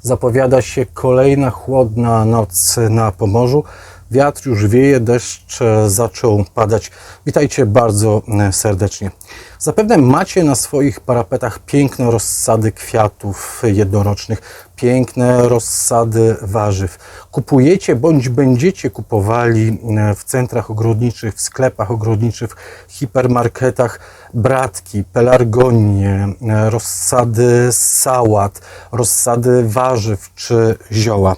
Zapowiada się kolejna chłodna noc na Pomorzu. Wiatr już wieje, deszcz zaczął padać. Witajcie bardzo serdecznie. Zapewne macie na swoich parapetach piękne rozsady kwiatów jednorocznych, piękne rozsady warzyw. Kupujecie bądź będziecie kupowali w centrach ogrodniczych, w sklepach ogrodniczych, w hipermarketach bratki, pelargonie, rozsady sałat, rozsady warzyw czy zioła.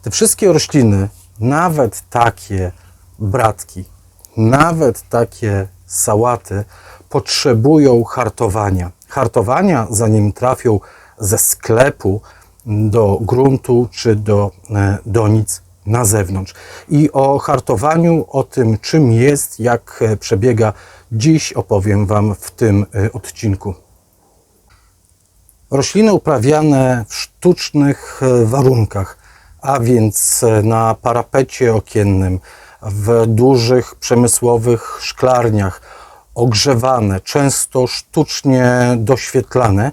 Te wszystkie rośliny, nawet takie bratki, nawet takie sałaty potrzebują hartowania. Hartowania, zanim trafią ze sklepu do gruntu czy do donic na zewnątrz. I o hartowaniu, o tym czym jest, jak przebiega, dziś opowiem Wam w tym odcinku. Rośliny uprawiane w sztucznych warunkach, a więc na parapecie okiennym, w dużych przemysłowych szklarniach, ogrzewane, często sztucznie doświetlane,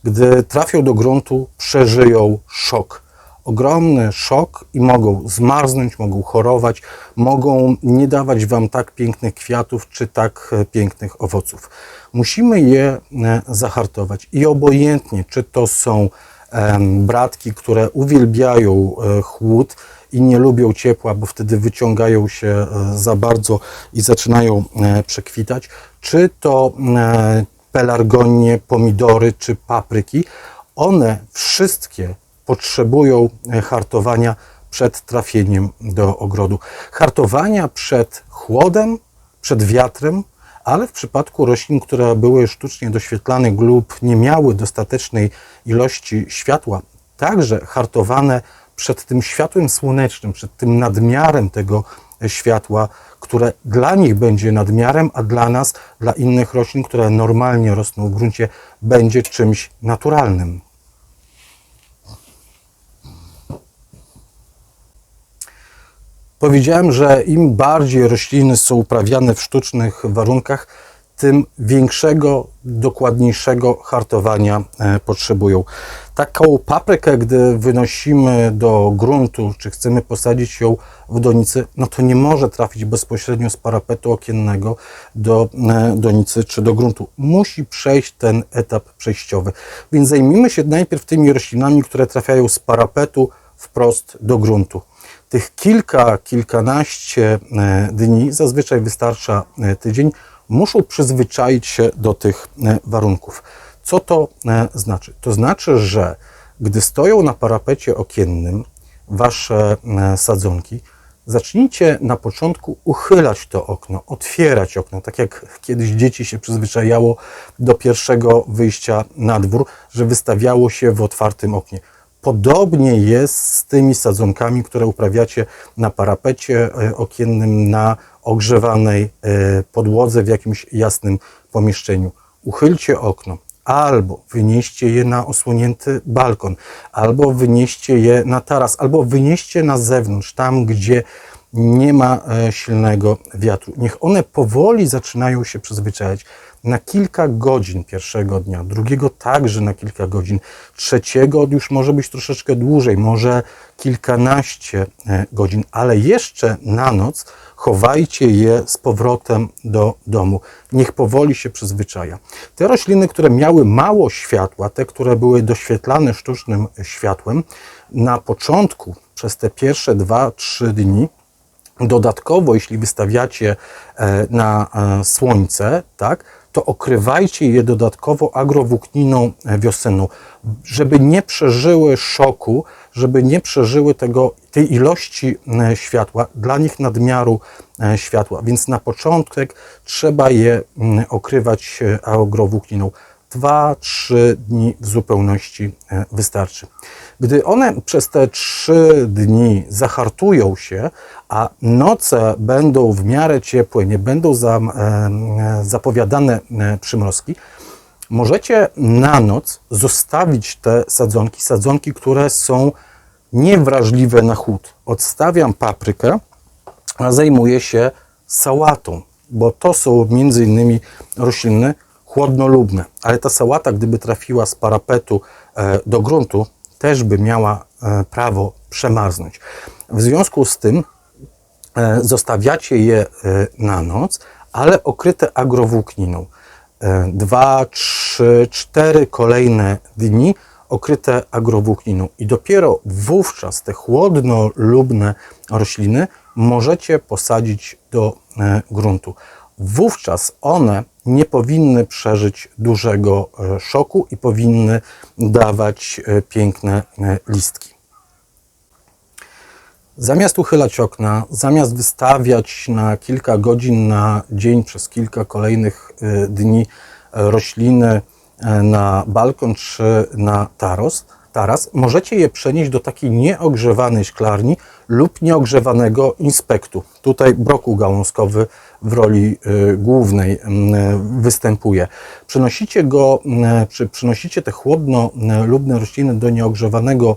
gdy trafią do gruntu, przeżyją szok. Ogromny szok i mogą zmarznąć, mogą chorować, mogą nie dawać Wam tak pięknych kwiatów czy tak pięknych owoców. Musimy je zahartować i obojętnie, czy to są bratki, które uwielbiają chłód i nie lubią ciepła, bo wtedy wyciągają się za bardzo i zaczynają przekwitać, czy to pelargonie, pomidory czy papryki. One wszystkie potrzebują hartowania przed trafieniem do ogrodu. Hartowania przed chłodem, przed wiatrem, ale w przypadku roślin, które były sztucznie doświetlane lub nie miały dostatecznej ilości światła, także hartowane przed tym światłem słonecznym, przed tym nadmiarem tego światła, które dla nich będzie nadmiarem, a dla nas, dla innych roślin, które normalnie rosną w gruncie, będzie czymś naturalnym. Powiedziałem, że im bardziej rośliny są uprawiane w sztucznych warunkach, tym większego, dokładniejszego hartowania potrzebują. Taką paprykę, gdy wynosimy do gruntu, czy chcemy posadzić ją w donicy, no to nie może trafić bezpośrednio z parapetu okiennego do donicy czy do gruntu. Musi przejść ten etap przejściowy. Więc zajmijmy się najpierw tymi roślinami, które trafiają z parapetu wprost do gruntu. Tych kilkanaście dni, zazwyczaj wystarcza tydzień, muszą przyzwyczaić się do tych warunków. Co to znaczy? To znaczy, że gdy stoją na parapecie okiennym Wasze sadzonki, zacznijcie na początku uchylać to okno, otwierać okno, tak jak kiedyś dzieci się przyzwyczajało do pierwszego wyjścia na dwór, że wystawiało się w otwartym oknie. Podobnie jest z tymi sadzonkami, które uprawiacie na parapecie okiennym, na ogrzewanej podłodze w jakimś jasnym pomieszczeniu. Uchylcie okno, albo wynieście je na osłonięty balkon, albo wynieście je na taras, albo wynieście na zewnątrz, tam gdzie nie ma silnego wiatru. Niech one powoli zaczynają się przyzwyczajać. Na kilka godzin pierwszego dnia, drugiego także na kilka godzin, trzeciego już może być troszeczkę dłużej, może kilkanaście godzin, ale jeszcze na noc chowajcie je z powrotem do domu. Niech powoli się przyzwyczaja. Te rośliny, które miały mało światła, te, które były doświetlane sztucznym światłem, na początku, przez te pierwsze 2-3 dni, dodatkowo, jeśli wystawiacie na słońce, tak, to okrywajcie je dodatkowo agrowłókniną wiosenną, żeby nie przeżyły szoku, żeby nie przeżyły tej ilości światła, dla nich nadmiaru światła. Więc na początek trzeba je okrywać agrowłókniną. 2-3 dni w zupełności wystarczy. Gdy one przez te 3 dni zahartują się, a noce będą w miarę ciepłe, nie będą zapowiadane przymrozki, możecie na noc zostawić te sadzonki, które są niewrażliwe na chłód. Odstawiam paprykę, a zajmuję się sałatą, bo to są między innymi rośliny chłodnolubne. Ale ta sałata, gdyby trafiła z parapetu do gruntu, też by miała prawo przemarzną. W związku z tym zostawiacie je na noc, ale okryte agrowłókniną. 2, 3, 4 kolejne dni okryte agrowłókniną i dopiero wówczas te chłodnolubne rośliny możecie posadzić do gruntu. Wówczas one nie powinny przeżyć dużego szoku i powinny dawać piękne listki. Zamiast uchylać okna, zamiast wystawiać na kilka godzin na dzień przez kilka kolejnych dni rośliny na balkon czy na taras, możecie je przenieść do takiej nieogrzewanej szklarni lub nieogrzewanego inspektu. Tutaj brokuł gałązkowy w roli głównej występuje. Przenosicie te chłodnolubne rośliny do nieogrzewanego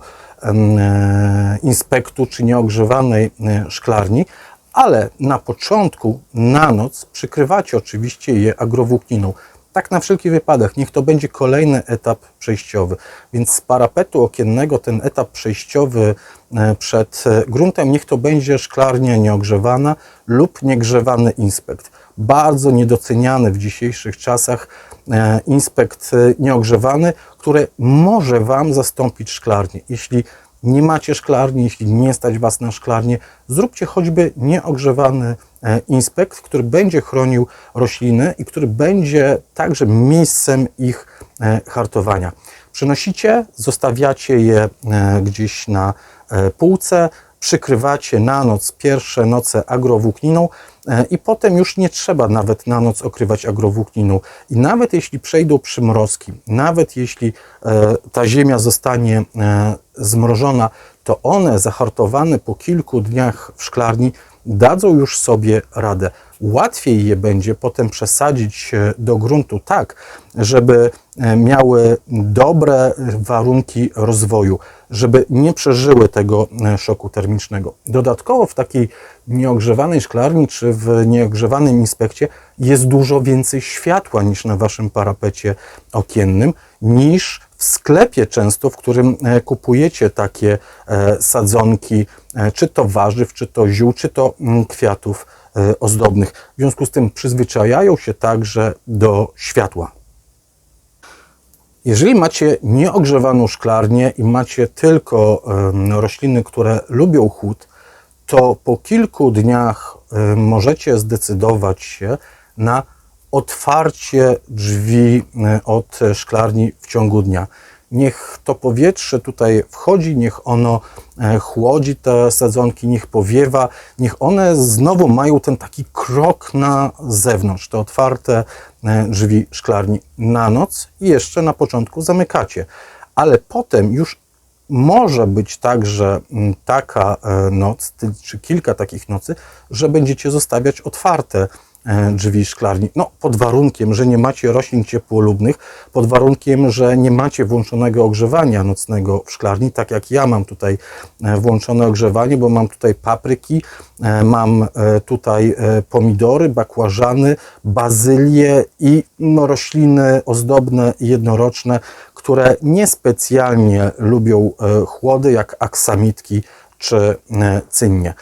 inspektu czy nieogrzewanej szklarni, ale na początku, na noc, przykrywacie oczywiście je agrowłókniną. Tak na wszelki wypadek, niech to będzie kolejny etap przejściowy. Więc z parapetu okiennego ten etap przejściowy przed gruntem, niech to będzie szklarnia nieogrzewana lub niegrzewany inspekt. Bardzo niedoceniany w dzisiejszych czasach inspekt nieogrzewany, który może Wam zastąpić szklarnię. Jeśli nie macie szklarni, jeśli nie stać Was na szklarnię, zróbcie choćby nieogrzewany inspekt, który będzie chronił rośliny i który będzie także miejscem ich hartowania. Przynosicie, zostawiacie je gdzieś na półce, przykrywacie na noc pierwsze noce agrowłókniną i potem już nie trzeba nawet na noc okrywać agrowłókniną. I nawet jeśli przejdą przymrozki, nawet jeśli ta ziemia zostanie zmrożona, to one zahartowane po kilku dniach w szklarni dadzą już sobie radę. Łatwiej je będzie potem przesadzić do gruntu tak, żeby miały dobre warunki rozwoju, żeby nie przeżyły tego szoku termicznego. Dodatkowo w takiej nieogrzewanej szklarni czy w nieogrzewanym inspekcie jest dużo więcej światła niż na Waszym parapecie okiennym, niż w sklepie często, w którym kupujecie takie sadzonki, czy to warzyw, czy to ziół, czy to kwiatów ozdobnych. W związku z tym przyzwyczajają się także do światła. Jeżeli macie nieogrzewaną szklarnię i macie tylko rośliny, które lubią chłód, to po kilku dniach możecie zdecydować się na otwarcie drzwi od szklarni w ciągu dnia. Niech to powietrze tutaj wchodzi, niech ono chłodzi te sadzonki, niech powiewa, niech one znowu mają ten taki krok na zewnątrz, te otwarte drzwi szklarni na noc i jeszcze na początku zamykacie. Ale potem już może być także taka noc, czy kilka takich nocy, że będziecie zostawiać otwarte drzwi szklarni. No, pod warunkiem, że nie macie roślin ciepłolubnych, pod warunkiem, że nie macie włączonego ogrzewania nocnego w szklarni, tak jak ja mam tutaj włączone ogrzewanie, bo mam tutaj papryki, mam tutaj pomidory, bakłażany, bazylię i rośliny ozdobne i jednoroczne, które niespecjalnie lubią chłody, jak aksamitki czy cynnie.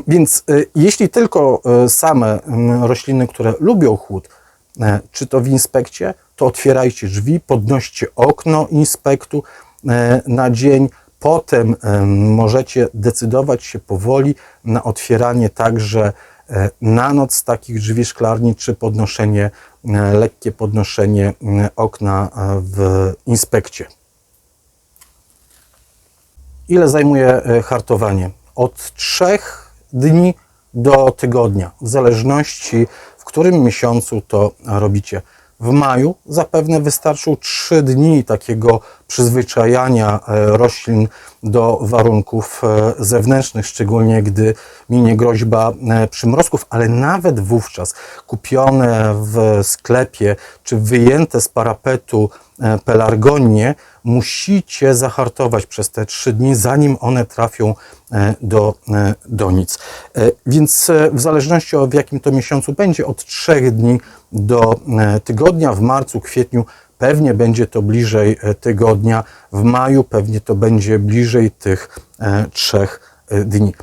Więc jeśli tylko same rośliny, które lubią chłód, czy to w inspekcie, to otwierajcie drzwi, podnoście okno inspektu na dzień. Potem możecie decydować się powoli na otwieranie także na noc takich drzwi szklarni, czy podnoszenie, lekkie podnoszenie okna w inspekcie. Ile zajmuje hartowanie? Od 3 dni do tygodnia, w zależności w którym miesiącu to robicie. W maju zapewne wystarczą 3 dni takiego przyzwyczajania roślin do warunków zewnętrznych, szczególnie gdy minie groźba przymrozków, ale nawet wówczas kupione w sklepie czy wyjęte z parapetu pelargonie musicie zahartować przez te 3 dni, zanim one trafią do donic. Więc w zależności od w jakim to miesiącu będzie, od 3 dni do tygodnia, w marcu, kwietniu pewnie będzie to bliżej tygodnia, w maju pewnie to będzie bliżej tych 3 dni.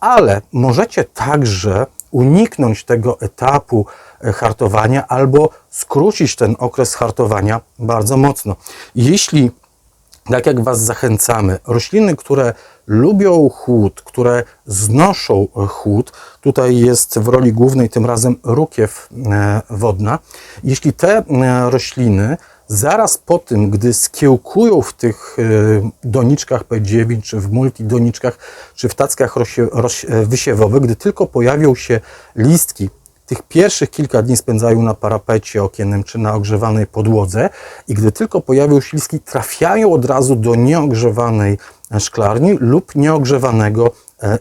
Ale możecie także uniknąć tego etapu hartowania albo skrócić ten okres hartowania bardzo mocno. Jeśli, tak jak Was zachęcamy, rośliny, które lubią chłód, które znoszą chłód, tutaj jest w roli głównej tym razem rukiew wodna, jeśli te rośliny zaraz po tym, gdy skiełkują w tych doniczkach P9, czy w multidoniczkach, czy w tackach wysiewowych, gdy tylko pojawią się listki, tych pierwszych kilka dni spędzają na parapecie okiennym czy na ogrzewanej podłodze i gdy tylko pojawią się listki, trafiają od razu do nieogrzewanej szklarni lub nieogrzewanego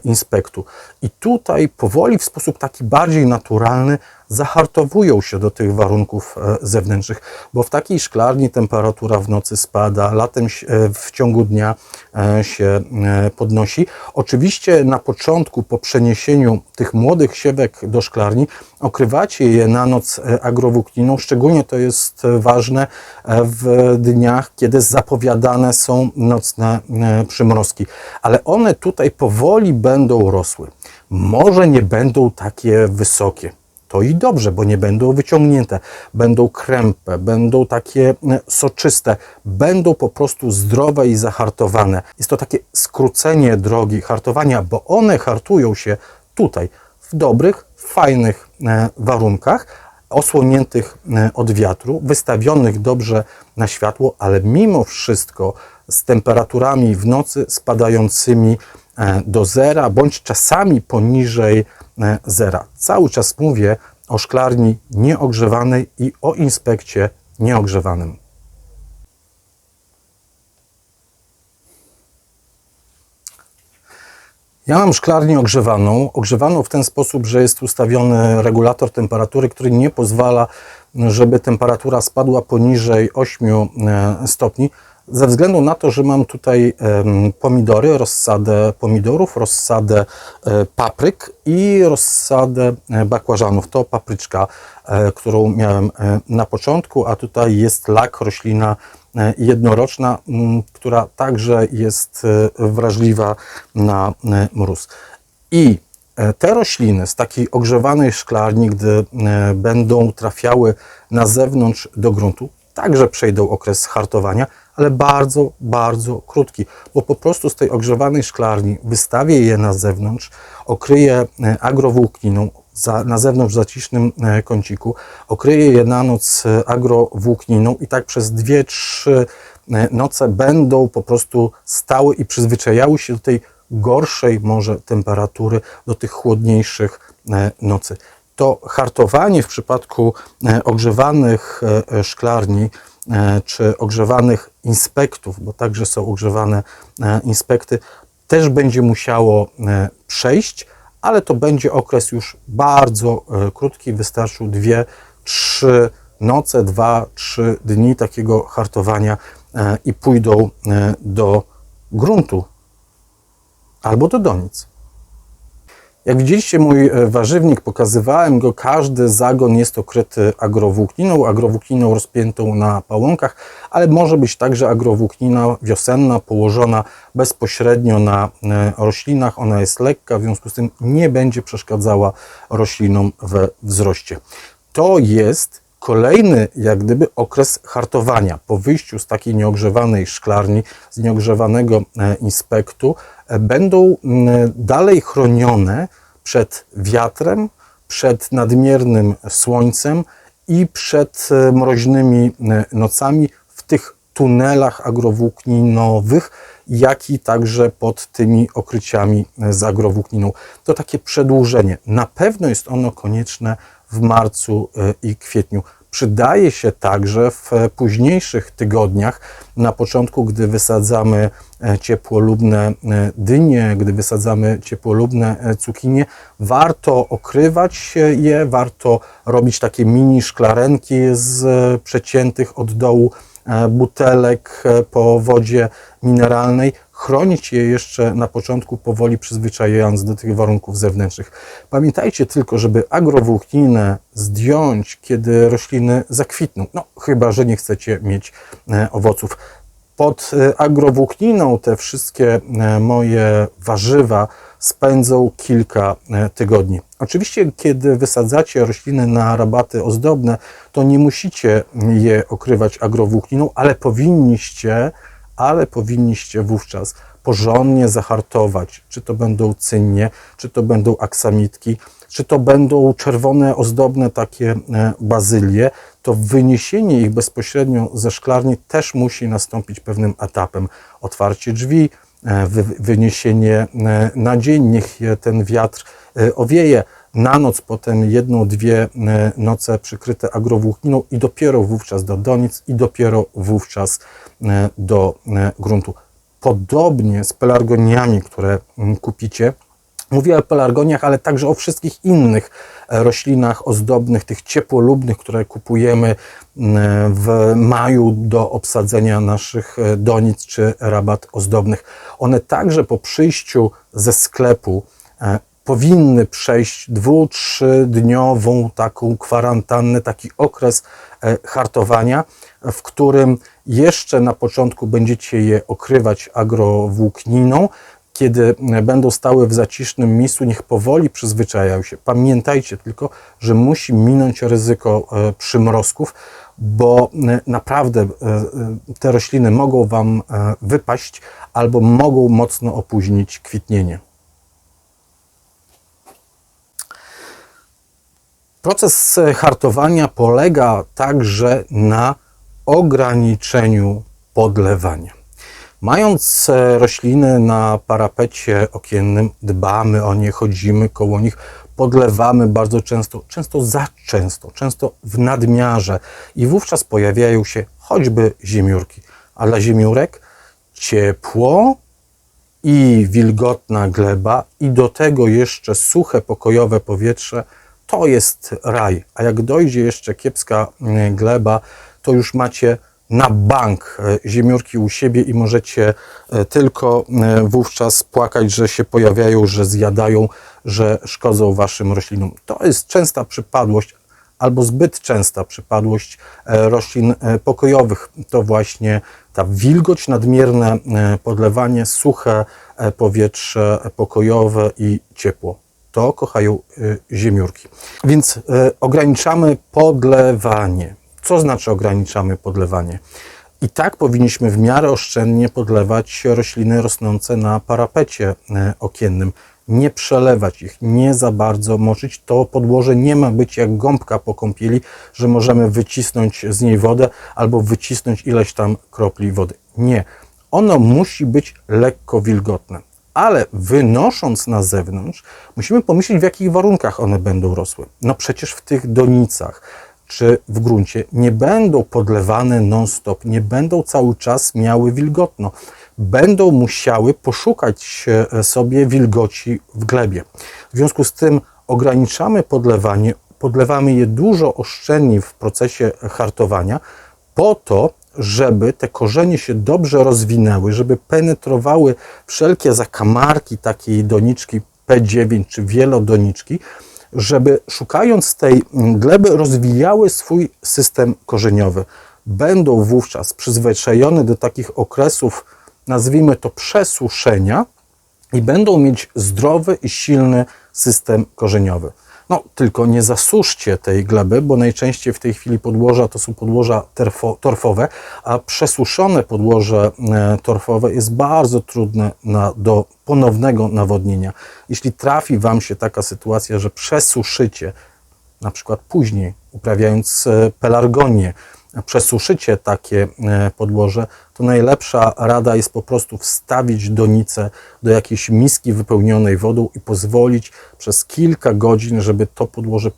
inspektu. I tutaj powoli w sposób taki bardziej naturalny zahartowują się do tych warunków zewnętrznych, bo w takiej szklarni temperatura w nocy spada, latem w ciągu dnia się podnosi. Oczywiście na początku, po przeniesieniu tych młodych siewek do szklarni, okrywacie je na noc agrowłókniną. Szczególnie to jest ważne w dniach, kiedy zapowiadane są nocne przymrozki. Ale one tutaj powoli będą rosły. Może nie będą takie wysokie. To i dobrze, bo nie będą wyciągnięte, będą krępe, będą takie soczyste, będą po prostu zdrowe i zahartowane. Jest to takie skrócenie drogi hartowania, bo one hartują się tutaj w dobrych, fajnych warunkach, osłoniętych od wiatru, wystawionych dobrze na światło, ale mimo wszystko z temperaturami w nocy spadającymi do zera, bądź czasami poniżej zera. Cały czas mówię o szklarni nieogrzewanej i o inspekcie nieogrzewanym. Ja mam szklarnię ogrzewaną w ten sposób, że jest ustawiony regulator temperatury, który nie pozwala, żeby temperatura spadła poniżej 8 stopni. Ze względu na to, że mam tutaj pomidory, rozsadę pomidorów, rozsadę papryk i rozsadę bakłażanów. To papryczka, którą miałem na początku, a tutaj jest lak, roślina jednoroczna, która także jest wrażliwa na mróz. I te rośliny z takiej ogrzewanej szklarni, gdy będą trafiały na zewnątrz do gruntu, także przejdą okres hartowania, ale bardzo, bardzo krótki, bo po prostu z tej ogrzewanej szklarni wystawię je na zewnątrz, okryję agrowłókniną, na zewnątrz w zacisznym kąciku, okryję je na noc agrowłókniną i tak przez 2-3 noce będą po prostu stały i przyzwyczajały się do tej gorszej może temperatury, do tych chłodniejszych nocy. To hartowanie w przypadku ogrzewanych szklarni czy ogrzewanych inspektów, bo także są ogrzewane inspekty, też będzie musiało przejść, ale to będzie okres już bardzo krótki, wystarczą 2-3 noce, 2-3 dni takiego hartowania i pójdą do gruntu albo do donic. Jak widzieliście, mój warzywnik, pokazywałem go, każdy zagon jest okryty agrowłókniną rozpiętą na pałąkach, ale może być także agrowłóknina wiosenna, położona bezpośrednio na roślinach. Ona jest lekka, w związku z tym nie będzie przeszkadzała roślinom we wzroście. To jest kolejny jak gdyby okres hartowania. Po wyjściu z takiej nieogrzewanej szklarni, z nieogrzewanego inspektu, będą dalej chronione przed wiatrem, przed nadmiernym słońcem i przed mroźnymi nocami w tych tunelach agrowłókninowych, jak i także pod tymi okryciami z agrowłókniną. To takie przedłużenie. Na pewno jest ono konieczne w marcu i kwietniu. Przydaje się także w późniejszych tygodniach, na początku, gdy wysadzamy ciepłolubne dynie, gdy wysadzamy ciepłolubne cukinie, warto okrywać je, warto robić takie mini szklarenki z przeciętych od dołu butelek po wodzie mineralnej, chronić je jeszcze na początku, powoli przyzwyczajając do tych warunków zewnętrznych. Pamiętajcie tylko, żeby agrowłókninę zdjąć, kiedy rośliny zakwitną, no chyba że nie chcecie mieć owoców. Pod agrowłókniną te wszystkie moje warzywa spędzą kilka tygodni. Oczywiście, kiedy wysadzacie rośliny na rabaty ozdobne, to nie musicie je okrywać agrowłókniną, ale powinniście wówczas porządnie zahartować, czy to będą cynnie, czy to będą aksamitki, czy to będą czerwone, ozdobne takie bazylie, to wyniesienie ich bezpośrednio ze szklarni też musi nastąpić pewnym etapem. Otwarcie drzwi, wyniesienie na dzień, niech je ten wiatr owieje, na noc potem jedną, dwie noce przykryte agrowłókniną i dopiero wówczas do donic i dopiero wówczas do gruntu. Podobnie z pelargoniami, które kupicie. Mówię o pelargoniach, ale także o wszystkich innych roślinach ozdobnych, tych ciepłolubnych, które kupujemy w maju do obsadzenia naszych donic czy rabat ozdobnych. One także po przyjściu ze sklepu powinny przejść 2-3 dniową taką kwarantannę, taki okres hartowania, w którym jeszcze na początku będziecie je okrywać agrowłókniną. Kiedy będą stały w zacisznym miejscu, niech powoli przyzwyczajają się. Pamiętajcie tylko, że musi minąć ryzyko przymrozków, bo naprawdę te rośliny mogą Wam wypaść albo mogą mocno opóźnić kwitnienie. Proces hartowania polega także na ograniczeniu podlewania. Mając rośliny na parapecie okiennym, dbamy o nie, chodzimy koło nich, podlewamy bardzo często w nadmiarze i wówczas pojawiają się choćby ziemiórki. A dla ziemiórek ciepło i wilgotna gleba i do tego jeszcze suche, pokojowe powietrze to jest raj. A jak dojdzie jeszcze kiepska gleba, to już macie na bank ziemiórki u siebie i możecie tylko wówczas płakać, że się pojawiają, że zjadają, że szkodzą Waszym roślinom. To jest częsta przypadłość albo zbyt częsta przypadłość roślin pokojowych. To właśnie ta wilgoć, nadmierne podlewanie, suche powietrze pokojowe i ciepło. To kochają ziemiórki. Więc ograniczamy podlewanie. Co znaczy ograniczamy podlewanie? I tak powinniśmy w miarę oszczędnie podlewać rośliny rosnące na parapecie okiennym. Nie przelewać ich, nie za bardzo moczyć. To podłoże nie ma być jak gąbka po kąpieli, że możemy wycisnąć z niej wodę albo wycisnąć ileś tam kropli wody. Nie. Ono musi być lekko wilgotne. Ale wynosząc na zewnątrz, musimy pomyśleć, w jakich warunkach one będą rosły. No przecież w tych donicach czy w gruncie nie będą podlewane non-stop, nie będą cały czas miały wilgotno. Będą musiały poszukać sobie wilgoci w glebie. W związku z tym ograniczamy podlewanie, podlewamy je dużo oszczędniej w procesie hartowania, po to, żeby te korzenie się dobrze rozwinęły, żeby penetrowały wszelkie zakamarki takiej doniczki P9 czy wielodoniczki, żeby szukając tej gleby rozwijały swój system korzeniowy. Będą wówczas przyzwyczajone do takich okresów, nazwijmy to przesuszenia i będą mieć zdrowy i silny system korzeniowy. No, tylko nie zasuszcie tej gleby, bo najczęściej w tej chwili podłoża to są podłoża torfowe, a przesuszone podłoże torfowe jest bardzo trudne do ponownego nawodnienia. Jeśli trafi Wam się taka sytuacja, że przesuszycie, na przykład później uprawiając pelargonię, przesuszycie takie podłoże, to najlepsza rada jest po prostu wstawić donicę do jakiejś miski wypełnionej wodą i pozwolić przez kilka godzin, żeby to podłoże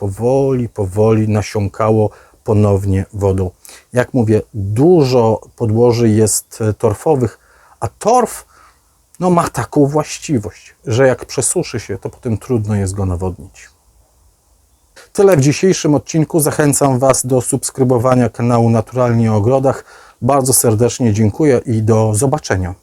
powoli nasiąkało ponownie wodą. Jak mówię, dużo podłoży jest torfowych, a torf ma taką właściwość, że jak przesuszy się, to potem trudno jest go nawodnić. Tyle w dzisiejszym odcinku. Zachęcam Was do subskrybowania kanału Naturalnie o Ogrodach. Bardzo serdecznie dziękuję i do zobaczenia.